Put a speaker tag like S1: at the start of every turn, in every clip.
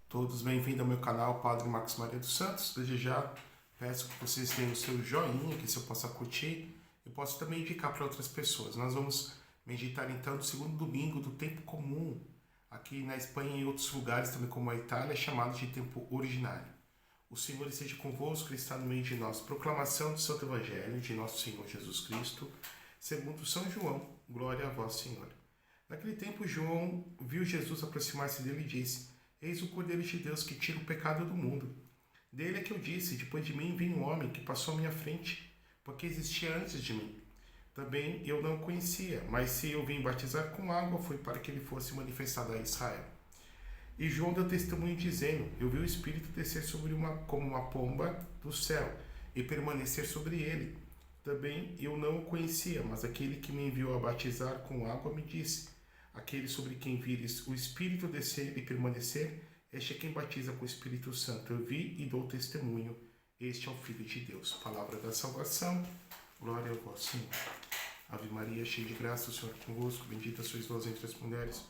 S1: Todos bem-vindos ao meu canal Padre Marcos Maria dos Santos. Desde já peço que vocês deem o seu joinha, que se eu possa curtir, eu posso também indicar para outras pessoas. Nós vamos meditar então no segundo domingo do tempo comum, aqui na Espanha e em outros lugares também como a Itália, chamado de tempo ordinário. O Senhor esteja convosco, Ele está no meio de nós. Proclamação do Santo Evangelho de nosso Senhor Jesus Cristo, segundo São João. Glória a vós, Senhor. Naquele tempo, João viu Jesus aproximar-se dele e disse: Eis o Cordeiro de Deus que tira o pecado do mundo. Dele é que eu disse: depois de mim vem um homem que passou à minha frente, porque existia antes de mim. Também eu não o conhecia, mas se eu vim batizar com água, foi para que ele fosse manifestado a Israel. E João deu testemunho dizendo: Eu vi o Espírito descer como uma pomba do céu e permanecer sobre ele. Também eu não o conhecia, mas aquele que me enviou a batizar com água me disse: Aquele sobre quem vires o Espírito descer e permanecer, este é quem batiza com o Espírito Santo. Eu vi e dou testemunho. Este é o Filho de Deus. Palavra da salvação. Glória a vós, Senhor. Ave Maria, cheia de graça, o Senhor é convosco. Bendita sois vós entre as mulheres.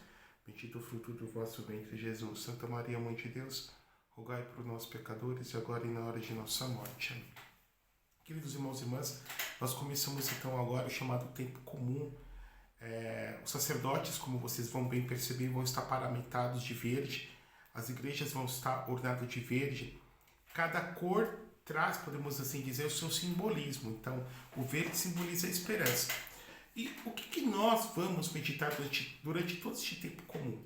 S1: Bendito o fruto do vosso ventre, Jesus. Santa Maria, Mãe de Deus, rogai por nós, pecadores, e agora e na hora de nossa morte. Amém. Queridos irmãos e irmãs, nós começamos então agora o chamado tempo comum. Os sacerdotes, como vocês vão bem perceber, vão estar paramentados de verde. As igrejas vão estar ornadas de verde. Cada cor traz, podemos assim dizer, o seu simbolismo. Então, o verde simboliza a esperança. E o que nós vamos meditar durante todo este tempo comum?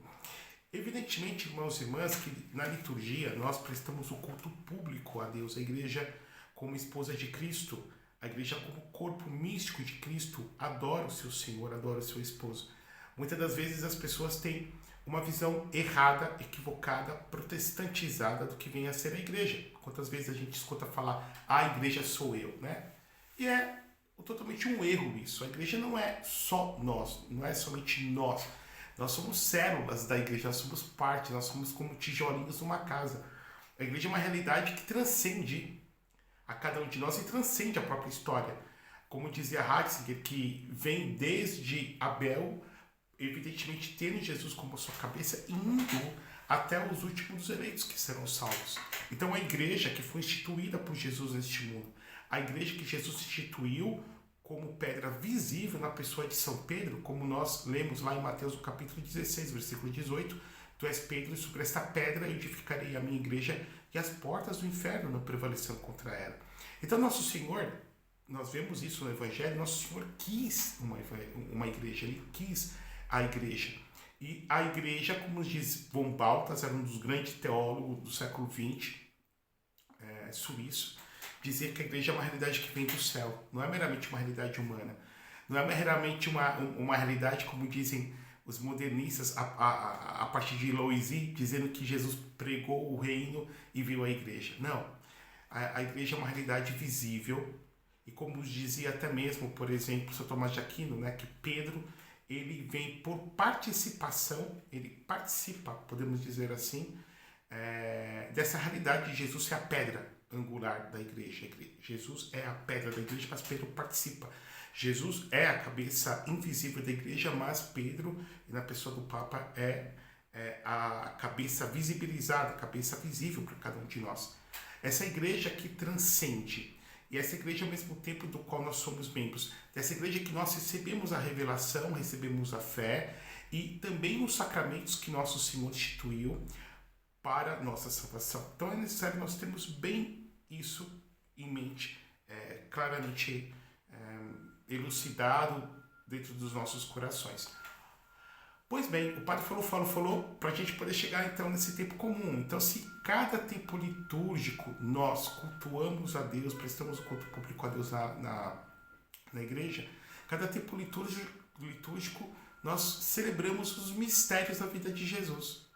S1: Evidentemente, irmãos e irmãs, que na liturgia nós prestamos o culto público a Deus, a igreja como esposa de Cristo, a igreja como corpo místico de Cristo adora o seu Senhor, adora o seu esposo. Muitas das vezes as pessoas têm uma visão errada, equivocada, protestantizada do que vem a ser a igreja. Quantas vezes a gente escuta falar: a igreja sou eu, né? E é totalmente um erro isso. A igreja não é só nós, não é somente nós. Nós somos células da igreja, nós somos parte, nós somos como tijolinhos numa casa. A igreja é uma realidade que transcende a cada um de nós e transcende a própria história. Como dizia Ratzinger, que vem desde Abel, evidentemente tendo Jesus como sua cabeça, indo até os últimos eleitos que serão salvos. Então a igreja que foi instituída por Jesus neste mundo, a igreja que Jesus instituiu como pedra visível na pessoa de São Pedro, como nós lemos lá em Mateus no capítulo 16, versículo 18, Tu és Pedro, e sobre esta pedra edificarei a minha igreja, e as portas do inferno não prevalecerão contra ela. Então nosso Senhor, nós vemos isso no Evangelho, nosso Senhor quis uma igreja, Ele quis a igreja. E a igreja, como diz von Balthasar, um dos grandes teólogos do século XX, suíço, dizia que a igreja é uma realidade que vem do céu, não é meramente uma realidade humana, não é meramente uma realidade, como dizem os modernistas, a partir de Loisy, dizendo que Jesus pregou o reino e viu a igreja. Não. A igreja é uma realidade visível, e como dizia até mesmo, por exemplo, São Tomás de Aquino, né, que Pedro, ele vem por participação, ele participa, podemos dizer assim, dessa realidade de Jesus ser a pedra angular da igreja. Jesus é a pedra da igreja, mas Pedro participa. Jesus é a cabeça invisível da igreja, mas Pedro, na pessoa do Papa, é a cabeça visibilizada, a cabeça visível para cada um de nós. Essa igreja que transcende, e essa igreja ao mesmo tempo do qual nós somos membros, dessa igreja que nós recebemos a revelação, recebemos a fé e também os sacramentos que nosso Senhor instituiu para a nossa salvação. Então é necessário nós termos bem isso em mente, claramente elucidado dentro dos nossos corações. Pois bem, o padre falou para a gente poder chegar então nesse tempo comum. Então, se cada tempo litúrgico nós cultuamos a Deus, prestamos o culto público a Deus na igreja, cada tempo litúrgico nós celebramos os mistérios da vida de Jesus.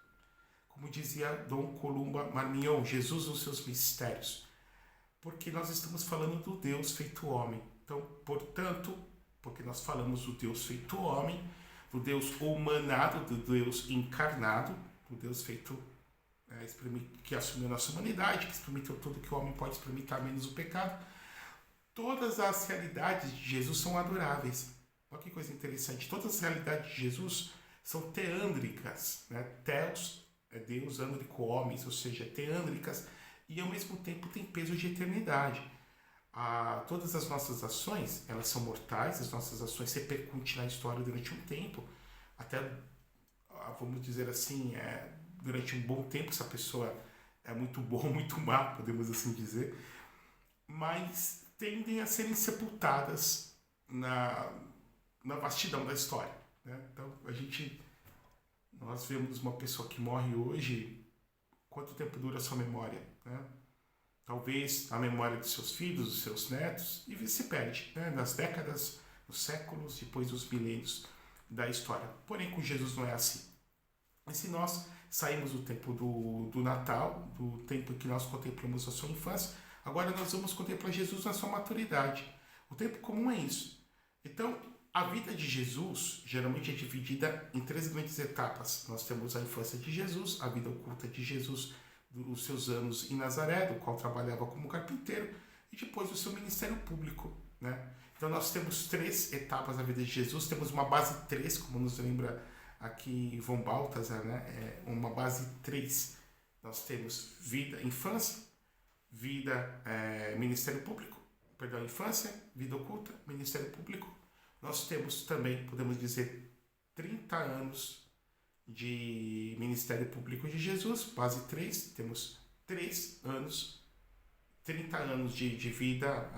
S1: Como dizia Dom Columba Marmignon, Jesus os seus mistérios. Porque nós estamos falando do Deus feito homem. Então, portanto, porque nós falamos do Deus feito homem, do Deus humanado, do Deus encarnado, do Deus feito, que assumiu a nossa humanidade, que experimentou tudo que o homem pode experimentar, menos o pecado. Todas as realidades de Jesus são adoráveis. Olha que coisa interessante. Todas as realidades de Jesus são teândricas, né? Theos Deus ândrico homens, ou seja, teândricas, e ao mesmo tempo tem peso de eternidade. Todas as nossas ações, elas são mortais, as nossas ações repercutem na história durante um tempo, até, vamos dizer assim, durante um bom tempo, essa pessoa é muito boa ou muito má, podemos assim dizer, mas tendem a serem sepultadas na vastidão da história, né? Então, nós vemos uma pessoa que morre hoje, quanto tempo dura a sua memória, né? Talvez a memória dos seus filhos, dos seus netos, e se perde, né? Nas décadas, nos séculos, depois dos milênios da história. Porém, com Jesus não é assim. E se nós saímos do tempo do Natal, do tempo em que nós contemplamos a sua infância, agora nós vamos contemplar Jesus na sua maturidade. O tempo comum é isso. Então, a vida de Jesus geralmente é dividida em 3 grandes etapas. Nós temos a infância de Jesus, a vida oculta de Jesus, os seus anos em Nazaré, do qual trabalhava como carpinteiro, e depois o seu ministério público, né? Então nós temos 3 etapas da vida de Jesus, temos uma base 3, como nos lembra aqui von Balthasar, né? Uma base 3. Nós temos vida, infância, vida, ministério público, perdão, infância, vida oculta, ministério público. Nós temos também, podemos dizer, 30 anos de Ministério Público de Jesus, base 3, temos 3 anos, 30 anos de vida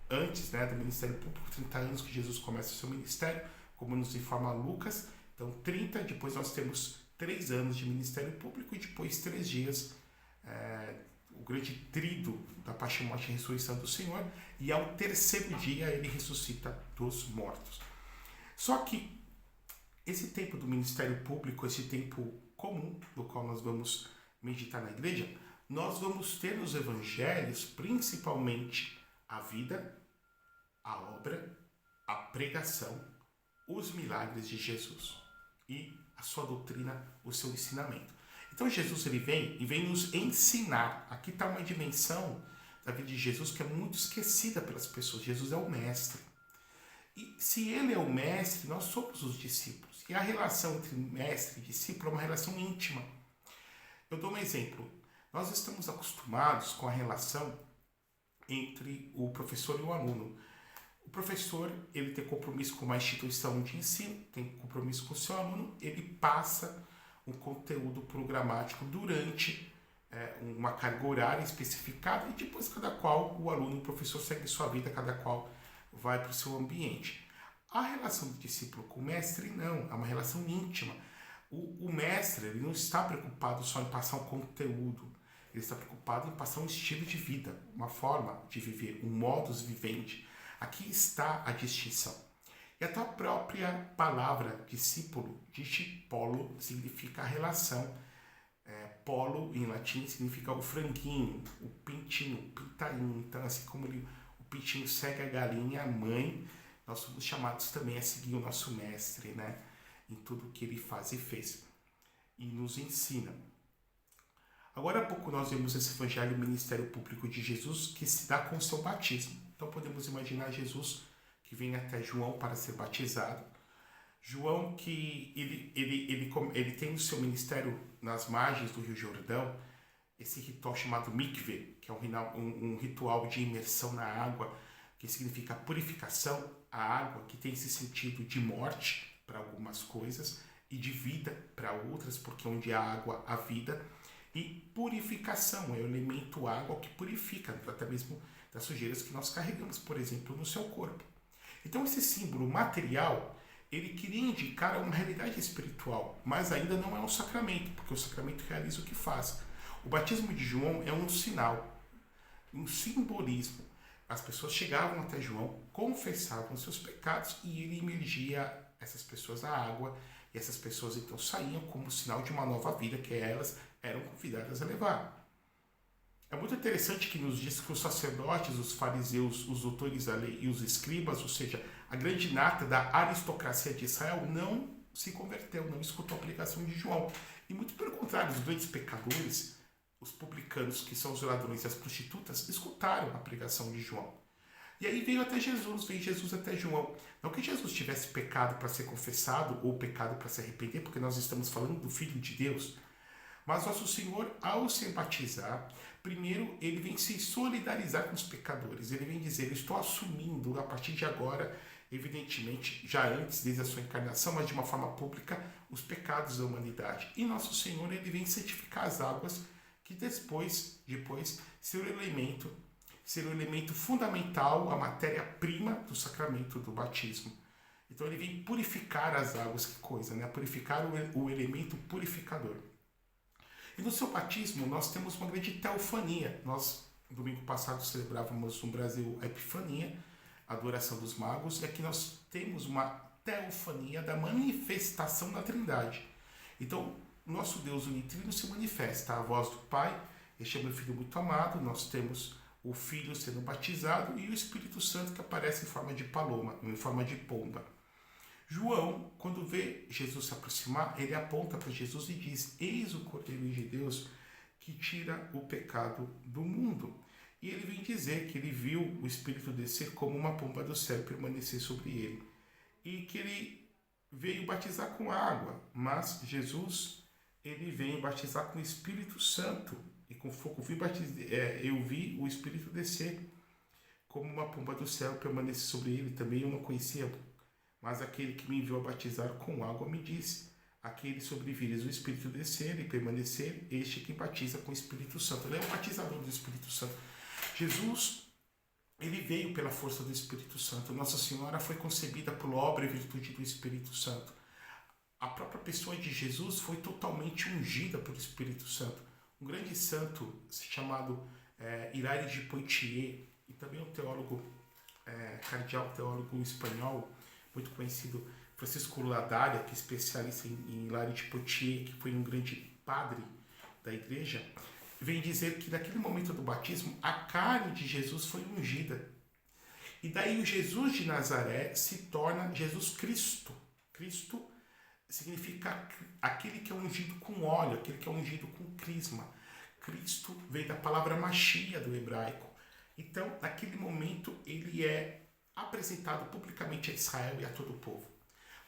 S1: antes, né, do Ministério Público, 30 anos que Jesus começa o seu ministério, como nos informa Lucas. Então 30, depois nós temos 3 anos de Ministério Público e depois 3 dias, o grande tríduo da paixão, morte e ressurreição do Senhor, e ao terceiro dia ele ressuscita dos mortos. Só que esse tempo do ministério público, esse tempo comum, do qual nós vamos meditar na igreja, nós vamos ter nos evangelhos principalmente a vida, a obra, a pregação, os milagres de Jesus e a sua doutrina, o seu ensinamento. Então Jesus ele vem nos ensinar. Aqui está uma dimensão da vida de Jesus que é muito esquecida pelas pessoas. Jesus é o mestre. E se ele é o mestre, nós somos os discípulos. E a relação entre mestre e discípulo é uma relação íntima. Eu dou um exemplo. Nós estamos acostumados com a relação entre o professor e o aluno. O professor, ele tem compromisso com uma instituição de ensino, tem compromisso com o seu aluno, ele passa um conteúdo programático durante uma carga horária especificada e depois cada qual o aluno e o professor segue sua vida, cada qual vai para o seu ambiente. A relação do discípulo com o mestre não, é uma relação íntima. O mestre ele não está preocupado só em passar um conteúdo, ele está preocupado em passar um estilo de vida, uma forma de viver, um modus vivendi. Aqui está a distinção. E até a própria palavra discípulo, discipolo, significa a relação. Polo, em latim, significa o franguinho, o pintinho, o pintainho. Então, assim como o pintinho segue a galinha, a mãe, nós somos chamados também a seguir o nosso mestre, né? Em tudo que ele faz e fez. E nos ensina. Agora há pouco nós vimos esse evangelho, o ministério público de Jesus, que se dá com o seu batismo. Então podemos imaginar Jesus que vem até João para ser batizado. João que ele tem o seu ministério nas margens do Rio Jordão, esse ritual chamado mikveh, que é um ritual de imersão na água, que significa purificação, a água que tem esse sentido de morte para algumas coisas e de vida para outras, porque onde há água há vida, e purificação, é o elemento água que purifica, até mesmo das sujeiras que nós carregamos, por exemplo, no seu corpo. Então esse símbolo material, ele queria indicar uma realidade espiritual, mas ainda não é um sacramento, porque o sacramento realiza o que faz. O batismo de João é um sinal, um simbolismo. As pessoas chegavam até João, confessavam seus pecados e ele imergia essas pessoas na água, e essas pessoas então saíam como sinal de uma nova vida que elas eram convidadas a levar. É muito interessante que nos diz que os sacerdotes, os fariseus, os doutores da lei e os escribas, ou seja, a grande nata da aristocracia de Israel, não se converteu, não escutou a pregação de João. E muito pelo contrário, os grandes pecadores, os publicanos, que são os ladrões e as prostitutas, escutaram a pregação de João. E aí veio Jesus até João. Não que Jesus tivesse pecado para ser confessado ou pecado para se arrepender, porque nós estamos falando do Filho de Deus. Mas nosso Senhor, ao se batizar, primeiro ele vem se solidarizar com os pecadores. Ele vem dizer, eu estou assumindo a partir de agora, evidentemente, já antes, desde a sua encarnação, mas de uma forma pública, os pecados da humanidade. E nosso Senhor, ele vem santificar as águas, que depois ser o elemento fundamental, a matéria-prima do sacramento do batismo. Então ele vem purificar as águas, que coisa, né? Purificar o elemento purificador. E no seu batismo nós temos uma grande teofania. Nós, domingo passado, celebrávamos no Brasil a Epifania, a adoração dos magos, e aqui nós temos uma teofania da manifestação da Trindade. Então, nosso Deus unitrino se manifesta, a voz do Pai, este é meu Filho muito amado, nós temos o Filho sendo batizado e o Espírito Santo que aparece em forma de paloma, em forma de pomba. João, quando vê Jesus se aproximar, ele aponta para Jesus e diz, eis o Cordeiro de Deus que tira o pecado do mundo. E ele vem dizer que ele viu o Espírito descer como uma pomba do céu e permanecer sobre ele. E que ele veio batizar com água, mas Jesus, ele vem batizar com o Espírito Santo. E com fogo eu vi o Espírito descer como uma pomba do céu e permanecer sobre ele. Também eu não conhecia, mas aquele que me enviou a batizar com água me disse, aquele sobre vires o Espírito descer e permanecer, este que batiza com o Espírito Santo. Ele é o batizador do Espírito Santo. Jesus, ele veio pela força do Espírito Santo. Nossa Senhora foi concebida por obra e virtude do Espírito Santo. A própria pessoa de Jesus foi totalmente ungida pelo Espírito Santo. Um grande santo chamado Hilário de Poitiers, e também um teólogo, cardeal teólogo espanhol, muito conhecido, Francisco Ladaria, que é especialista em Hilário de Poitiers, que foi um grande padre da igreja, vem dizer que naquele momento do batismo, a carne de Jesus foi ungida. E daí o Jesus de Nazaré se torna Jesus Cristo. Cristo significa aquele que é ungido com óleo, aquele que é ungido com crisma. Cristo vem da palavra Machia do hebraico. Então, naquele momento, ele é apresentado publicamente a Israel e a todo o povo.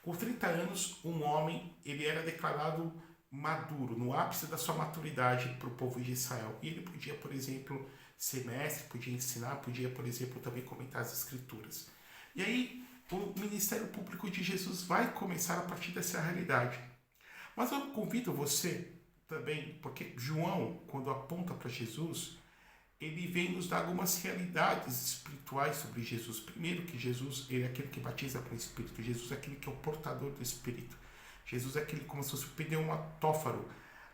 S1: Com 30 anos, um homem, ele era declarado maduro, no ápice da sua maturidade para o povo de Israel. E ele podia, por exemplo, ser mestre, podia ensinar, podia, por exemplo, também comentar as escrituras. E aí, o ministério público de Jesus vai começar a partir dessa realidade. Mas eu convido você também, porque João, quando aponta para Jesus, ele vem nos dar algumas realidades espirituais sobre Jesus. Primeiro, que Jesus ele é aquele que batiza com o Espírito. Jesus é aquele que é o portador do Espírito. Jesus é aquele como se fosse o pneumatófaro,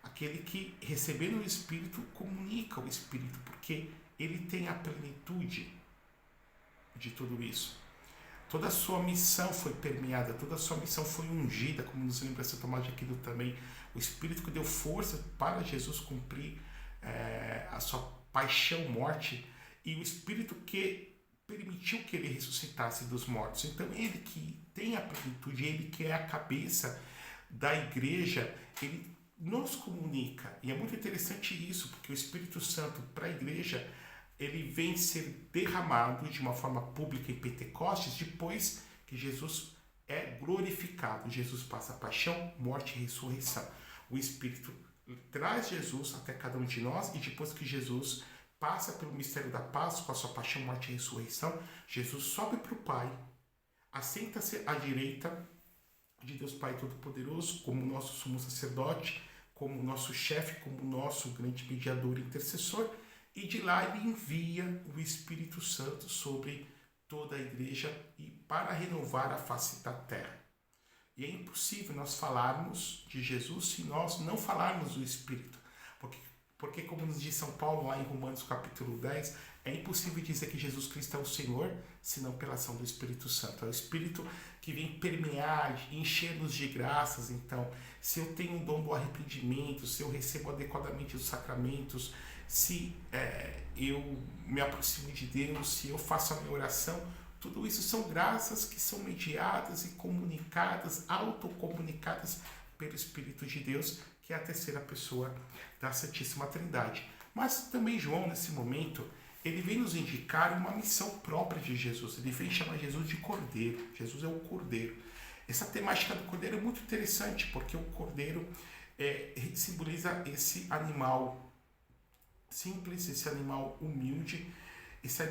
S1: aquele que, recebendo o Espírito, comunica o Espírito, porque ele tem a plenitude de tudo isso. Toda a sua missão foi permeada, toda a sua missão foi ungida, como nos lembra São Tomás de Aquino também. O Espírito que deu força para Jesus cumprir a sua paixão, morte, e o Espírito que permitiu que ele ressuscitasse dos mortos. Então, ele que tem a plenitude, ele que é a cabeça da igreja, ele nos comunica. E é muito interessante isso, porque o Espírito Santo para a igreja, ele vem ser derramado de uma forma pública em Pentecostes, depois que Jesus é glorificado. Jesus passa a paixão, morte e ressurreição. O Espírito traz Jesus até cada um de nós, e depois que Jesus passa pelo mistério da paz, com a sua paixão, morte e ressurreição, Jesus sobe para o Pai, assenta-se à direita de Deus Pai Todo-Poderoso, como nosso sumo sacerdote, como nosso chefe, como nosso grande mediador e intercessor, e de lá ele envia o Espírito Santo sobre toda a igreja e para renovar a face da terra. E é impossível nós falarmos de Jesus se nós não falarmos do Espírito. Porque como nos diz São Paulo lá em Romanos capítulo 10, é impossível dizer que Jesus Cristo é o Senhor, senão pela ação do Espírito Santo. É o Espírito que vem permear, encher-nos de graças. Então, se eu tenho o dom do arrependimento, se eu recebo adequadamente os sacramentos, se eu me aproximo de Deus, se eu faço a minha oração, tudo isso são graças que são mediadas e comunicadas, autocomunicadas pelo Espírito de Deus, que é a terceira pessoa da Santíssima Trindade. Mas também João, nesse momento, ele vem nos indicar uma missão própria de Jesus. Ele vem chamar Jesus de Cordeiro. Jesus é o Cordeiro. Essa temática do Cordeiro é muito interessante, porque o Cordeiro simboliza esse animal simples, esse animal humilde, esse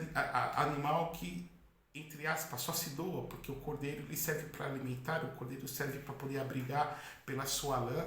S1: animal que, entre aspas, só se doa, porque o Cordeiro ele serve para alimentar, o Cordeiro serve para poder abrigar pela sua lã,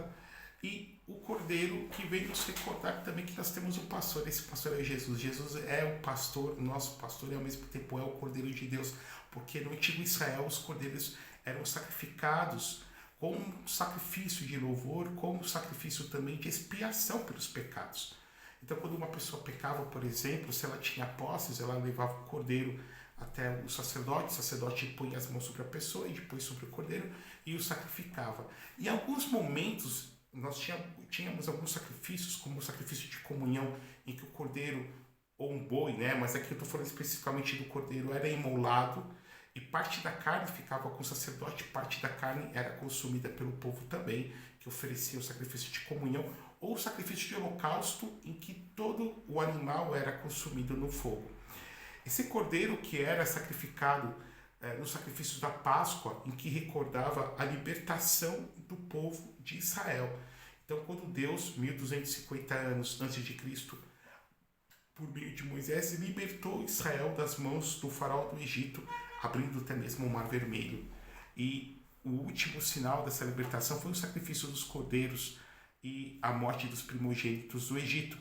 S1: e o Cordeiro que vem nos recordar também que nós temos um pastor, esse pastor é Jesus. Jesus é o pastor, nosso pastor, e ao mesmo tempo é o Cordeiro de Deus, porque no antigo Israel os cordeiros eram sacrificados como um sacrifício de louvor, como um sacrifício também de expiação pelos pecados. Então, quando uma pessoa pecava, por exemplo, se ela tinha posses, ela levava o cordeiro até o sacerdote punha as mãos sobre a pessoa e depois sobre o cordeiro e o sacrificava. Em alguns momentos, nós tínhamos alguns sacrifícios, como o sacrifício de comunhão, em que o cordeiro, ou um boi, né? Mas aqui eu estou falando especificamente do cordeiro, era imolado e parte da carne ficava com o sacerdote, parte da carne era consumida pelo povo também, que oferecia o sacrifício de comunhão, ou o sacrifício de holocausto, em que todo o animal era consumido no fogo. Esse cordeiro que era sacrificado no sacrifício da Páscoa, em que recordava a libertação do povo de Israel. Então, quando Deus, 1250 anos antes de Cristo, por meio de Moisés, libertou Israel das mãos do faraó do Egito, abrindo até mesmo o Mar Vermelho. E o último sinal dessa libertação foi o sacrifício dos cordeiros e a morte dos primogênitos do Egito.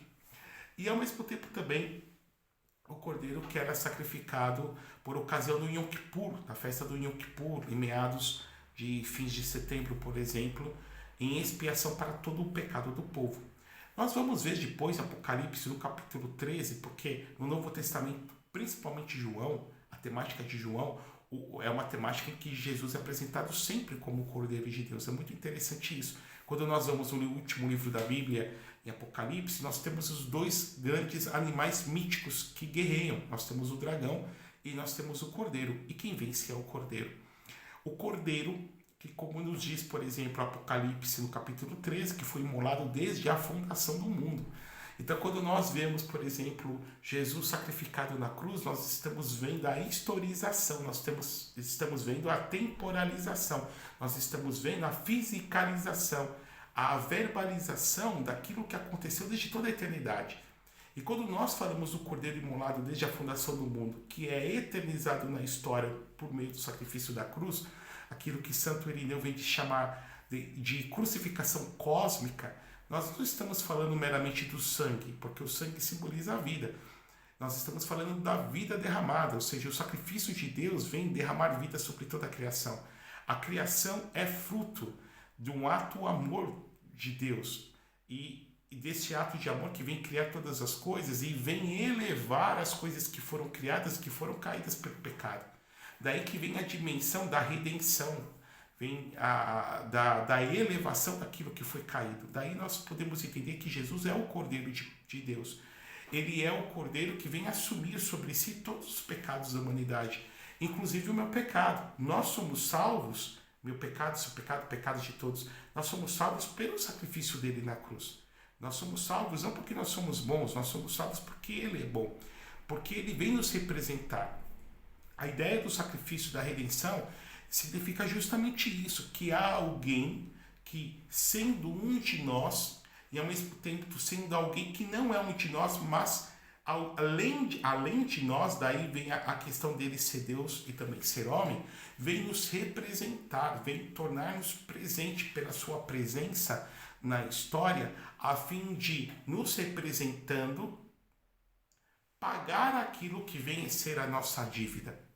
S1: E ao mesmo tempo também o cordeiro que era sacrificado por ocasião do Yom Kippur, na festa do Yom Kippur, em meados de fins de setembro, por exemplo, em expiação para todo o pecado do povo. Nós vamos ver depois Apocalipse no capítulo 13, porque no Novo Testamento, principalmente João, a temática de João é uma temática em que Jesus é apresentado sempre como o Cordeiro de Deus. É muito interessante isso. Quando nós vamos no último livro da Bíblia, em Apocalipse, nós temos os dois grandes animais míticos que guerreiam. Nós temos o dragão e nós temos o cordeiro. E quem vence é o cordeiro. O cordeiro, que como nos diz, por exemplo, Apocalipse no capítulo 13, que foi imolado desde a fundação do mundo. Então, quando nós vemos, por exemplo, Jesus sacrificado na cruz, nós estamos vendo a historização, estamos vendo a temporalização, nós estamos vendo a fisicalização, a verbalização daquilo que aconteceu desde toda a eternidade. E quando nós falamos do Cordeiro imolado desde a fundação do mundo, que é eternizado na história por meio do sacrifício da cruz, aquilo que Santo Irineu vem de chamar de crucificação cósmica, nós não estamos falando meramente do sangue, porque o sangue simboliza a vida. Nós estamos falando da vida derramada, ou seja, o sacrifício de Deus vem derramar vida sobre toda a criação. A criação é fruto de um ato amor de Deus e desse ato de amor que vem criar todas as coisas e vem elevar as coisas que foram criadas, que foram caídas pelo pecado. Daí que vem a dimensão da redenção, vem da elevação daquilo que foi caído. Daí nós podemos entender que Jesus é o Cordeiro de Deus. Ele é o Cordeiro que vem assumir sobre si todos os pecados da humanidade, inclusive o meu pecado. Nós somos salvos, meu pecado, seu pecado, o pecado de todos, nós somos salvos pelo sacrifício dele na cruz. Nós somos salvos não porque nós somos bons, nós somos salvos porque ele é bom, porque ele vem nos representar. A ideia do sacrifício da redenção significa justamente isso, que há alguém que, sendo um de nós, e ao mesmo tempo sendo alguém que não é um de nós, mas além de nós, daí vem a questão dele ser Deus e também ser homem, vem nos representar, vem tornar-nos presente pela sua presença na história, a fim de, nos representando, pagar aquilo que vem a ser a nossa dívida.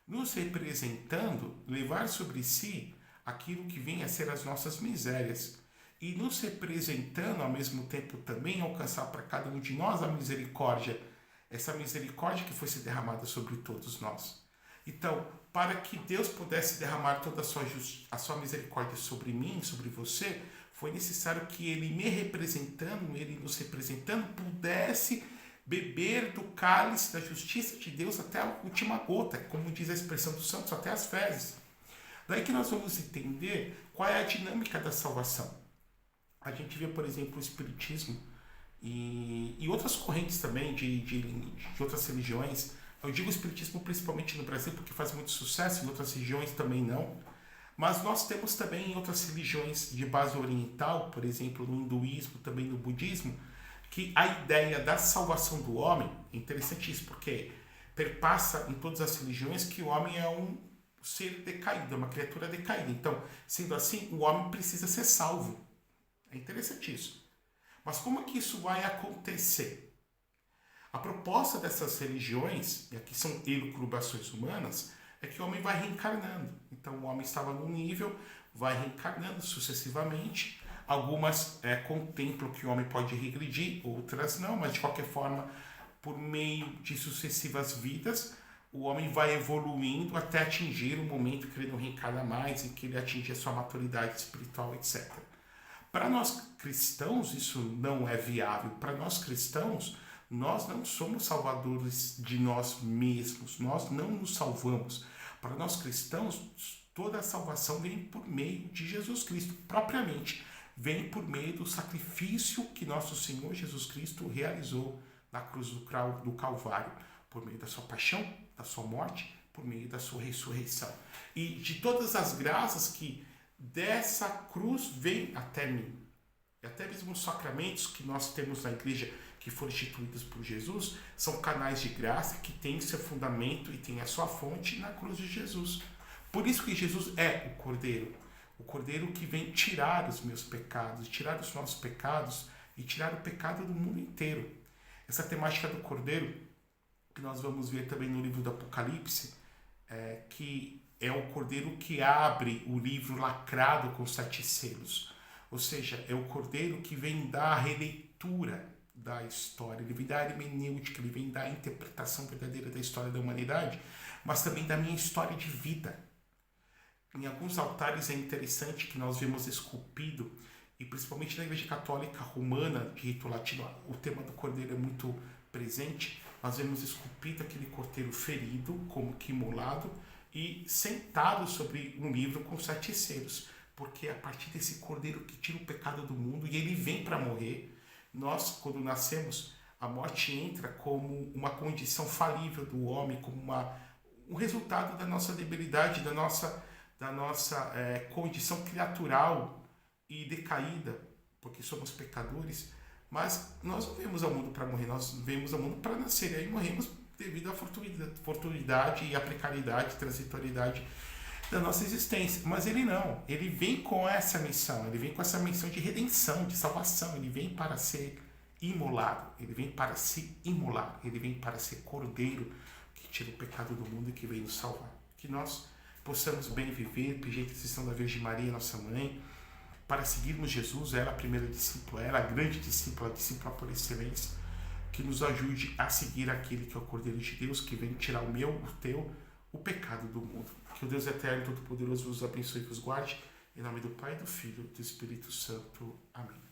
S1: Nos representando, levar sobre si aquilo que vem a ser as nossas misérias. E nos representando, ao mesmo tempo, também alcançar para cada um de nós a misericórdia. Essa misericórdia que foi se derramada sobre todos nós. Então, para que Deus pudesse derramar toda a sua misericórdia sobre mim, sobre você, foi necessário que Ele me representando, Ele nos representando, pudesse beber do cálice da justiça de Deus até a última gota, como diz a expressão dos santos, até as fezes. Daí que nós vamos entender qual é a dinâmica da salvação. A gente vê, por exemplo, o Espiritismo, e outras correntes também de outras religiões. Eu digo espiritismo principalmente no Brasil porque faz muito sucesso, em outras regiões também não. Mas nós temos também em outras religiões de base oriental, por exemplo, no hinduísmo, também no budismo, que a ideia da salvação do homem, é interessante isso, porque perpassa em todas as religiões que o homem é um ser decaído, é uma criatura decaída. Então, sendo assim, o homem precisa ser salvo. É interessante isso. Mas como é que isso vai acontecer? A proposta dessas religiões, e aqui são elucubrações humanas, é que o homem vai reencarnando. Então o homem estava num nível, vai reencarnando sucessivamente. Algumas contemplam que o homem pode regredir, outras não, mas de qualquer forma, por meio de sucessivas vidas, o homem vai evoluindo até atingir o momento que ele não reencarna mais, em que ele atinge a sua maturidade espiritual, etc. Para nós cristãos, isso não é viável. Para nós cristãos, nós não somos salvadores de nós mesmos, nós não nos salvamos. Para nós cristãos, toda a salvação vem por meio de Jesus Cristo, propriamente. Vem por meio do sacrifício que nosso Senhor Jesus Cristo realizou na cruz do Calvário, por meio da sua paixão, da sua morte, por meio da sua ressurreição. E de todas as graças que dessa cruz vem até mim. E até mesmo os sacramentos que nós temos na igreja, que foram instituídos por Jesus, são canais de graça que têm seu fundamento e têm a sua fonte na cruz de Jesus. Por isso que Jesus é o Cordeiro que vem tirar os meus pecados, tirar os nossos pecados e tirar o pecado do mundo inteiro. Essa temática do Cordeiro, que nós vamos ver também no livro do Apocalipse, que é o Cordeiro que abre o livro lacrado com 7 selos. Ou seja, é o Cordeiro que vem dar a releitura da história, ele vem dar a hermenêutica, ele vem dar a interpretação verdadeira da história da humanidade, mas também da minha história de vida. Em alguns altares é interessante que nós vemos esculpido, e principalmente na Igreja Católica Romana, de rito latino, o tema do Cordeiro é muito presente. Nós vemos esculpido aquele cordeiro ferido, como que imolado, e sentado sobre um livro com 7 selos, porque é a partir desse cordeiro que tira o pecado do mundo, e ele vem para morrer. Nós, quando nascemos, a morte entra como uma condição falível do homem, como um resultado da nossa debilidade, da nossa condição criatural e decaída, porque somos pecadores. Mas nós não vemos ao mundo para morrer, nós vemos ao mundo para nascer, e aí morremos devido à fortuidade e à precariedade, transitoriedade da nossa existência. Mas ele não, ele vem com essa missão, ele vem com essa missão de redenção, de salvação, ele vem para ser imolado, ele vem para se imolar, ele vem para ser cordeiro que tira o pecado do mundo e que vem nos salvar. Que nós possamos bem viver, pedir a intercessão da Virgem Maria, nossa mãe, para seguirmos Jesus, ela a primeira discípula, ela a grande discípula, a discípula por excelência, que nos ajude a seguir aquele que é o Cordeiro de Deus, que vem tirar o meu, o teu, o pecado do mundo. Que o Deus eterno e todo-poderoso vos abençoe e vos guarde. Em nome do Pai, do Filho e do Espírito Santo. Amém.